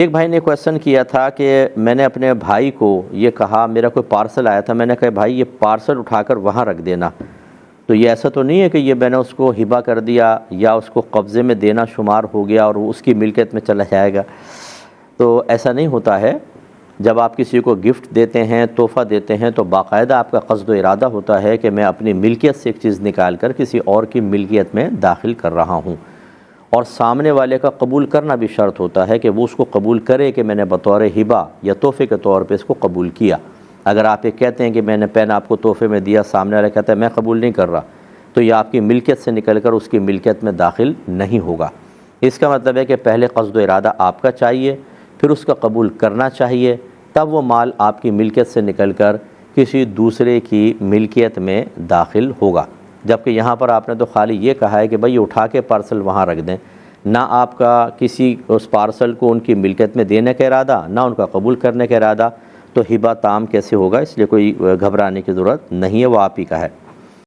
ایک بھائی نے کویشچن کیا تھا کہ میں نے اپنے بھائی کو یہ کہا، میرا کوئی پارسل آیا تھا، میں نے کہا بھائی یہ پارسل اٹھا کر وہاں رکھ دینا، تو یہ ایسا تو نہیں ہے کہ یہ میں نے اس کو ہبہ کر دیا یا اس کو قبضے میں دینا شمار ہو گیا اور وہ اس کی ملکیت میں چلا جائے گا؟ تو ایسا نہیں ہوتا ہے۔ جب آپ کسی کو گفٹ دیتے ہیں، تحفہ دیتے ہیں، تو باقاعدہ آپ کا قصد و ارادہ ہوتا ہے کہ میں اپنی ملکیت سے ایک چیز نکال کر کسی اور کی ملکیت میں داخل کر رہا ہوں، اور سامنے والے کا قبول کرنا بھی شرط ہوتا ہے کہ وہ اس کو قبول کرے کہ میں نے بطور ہبہ یا تحفے کے طور پہ اس کو قبول کیا۔ اگر آپ یہ کہتے ہیں کہ میں نے پین آپ کو تحفے میں دیا، سامنے والا کہتا ہے میں قبول نہیں کر رہا، تو یہ آپ کی ملکیت سے نکل کر اس کی ملکیت میں داخل نہیں ہوگا۔ اس کا مطلب ہے کہ پہلے قصد و ارادہ آپ کا چاہیے، پھر اس کا قبول کرنا چاہیے، تب وہ مال آپ کی ملکیت سے نکل کر کسی دوسرے کی ملکیت میں داخل ہوگا۔ جبکہ یہاں پر آپ نے تو خالی یہ کہا ہے کہ بھئی اٹھا کے پارسل وہاں رکھ دیں، نہ آپ کا کسی اس پارسل کو ان کی ملکیت میں دینے کا ارادہ، نہ ان کا قبول کرنے کا ارادہ، تو ہبہ تام کیسے ہوگا؟ اس لیے کوئی گھبرانے کی ضرورت نہیں ہے، وہ آپ ہی کا ہے۔